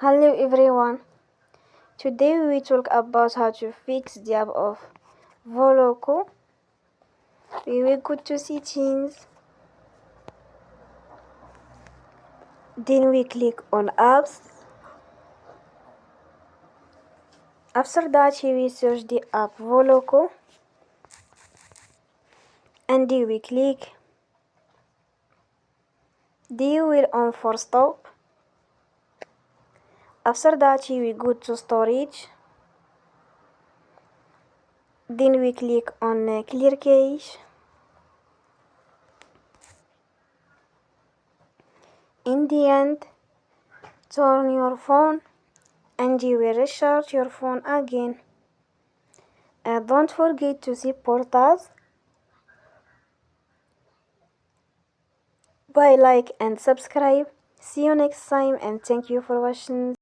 Hello everyone. Today we will talk about how to fix the app of Voloco. We will go to settings. Then we click on apps. After that we search the app Voloco. And then we click. Then we will on for stop. After that we go to storage. Then we click on clear cache. In the end, turn your phone and you will restart your phone again. Don't forget to support us by like and subscribe. See you next time and thank you for watching.